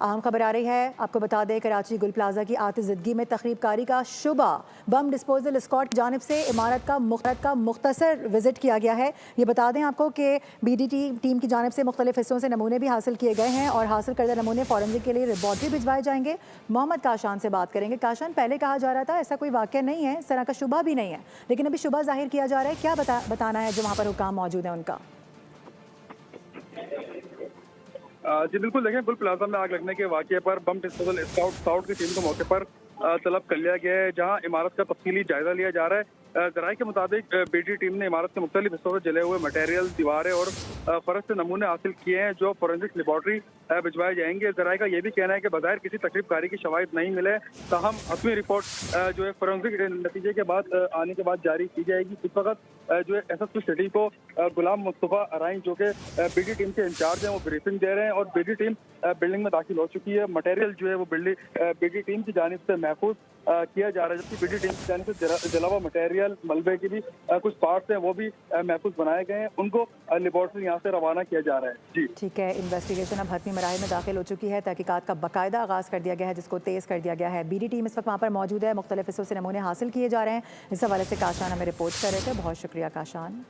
अहम खबर आ रही है, आपको बता दें कराची गुल प्लाजा की आतिज़दगी में तखरीबकारी का शुबा बम डिस्पोजल स्क्वाड की जानिब से इमारत का मुख्तसर विजिट किया गया है। ये बता दें आपको कि BDT टीम की जानिब से मुख्तलिफ हिस्सों से नमूने भी हासिल किए गए हैं और हासिल करदा नमूने फॉरेंसिक के लिए लेबॉर्ट्री भिजवाए जाएंगे। मोहम्मद काशान से बात करेंगे। काशान, पहले कहा जा रहा था ऐसा कोई वाक़या नहीं है, इस तरह का शुबा भी नहीं है, लेकिन अभी शुबा जाहिर किया जा रहा है, क्या बताना है जो वहाँ पर हुकाम मौजूद है उनका? जी बिल्कुल, देखें गुल प्लाजा में आग लगने के वाक़ये पर बम डिस्पोजल स्क्वाड की टीम को मौके पर तलब कर लिया गया है, जहां इमारत का तफसीली जायजा लिया जा रहा है। ज़राए के मुताबिक BD टीम ने इमारत के मुख्तलिफ हिस्सों से जले हुए मटेरियल, दीवारें और फर्श से नमूने हासिल किए हैं जो फोरेंसिक लेबॉर्ट्री भिजवाए जाएंगे। ज़राए का यह भी कहना है कि बज़ाहिर किसी तकरीबकारी की शवाहिद नहीं मिले, ताहम हतमी रिपोर्ट जो है फोरेंसिक नतीजे के बाद आने के बाद जारी की जाएगी। इस वक्त जो है SSP सिटी को गुलाम मुस्तफ़ा अराइन जो कि BD टीम के इंचार्ज हैं वो ब्रीफिंग दे रहे हैं और BD टीम बिल्डिंग में दाखिल हो चुकी है। मटेरियल जो है वो BD टीम की जानिब से महफूज किया जा रहा है, जबकि BD टीम की जानिब से जला हुआ मटेरियल, मलबे की भी कुछ पार्ट्स हैं वो भी महफूज बनाए गए हैं, उनको लेबॉर्ट्री यहाँ से रवाना किया जा रहा है। जी ठीक है, इन्वेस्टिगेशन अब हतमी मराहिल में दाखिल हो चुकी है, तहकीकात का बाकायदा आगाज़ कर दिया गया है जिसको तेज़ कर दिया गया है। BD टीम इस वक्त वहाँ पर मौजूद है, मुख्तलिफ हिस्सों से नमूने हासिल किए जा रहे हैं। इस हवाले से काशान हमें रिपोर्ट कर रहे थे, बहुत शुक्रिया काशान।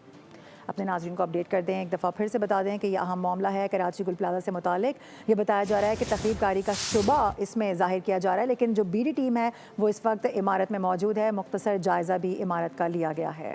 अपने नाज़रीन को अपडेट कर दें, एक दफ़ा फिर से बता दें कि यह अहम मामला है कराची गुल प्लाजा से मुतालिक। ये बताया जा रहा है कि तखरीबकारी का शुबा इसमें ज़ाहिर किया जा रहा है, लेकिन जो BD टीम है वो इस वक्त इमारत में मौजूद है। मुख्तसर जायज़ा भी इमारत का लिया गया है।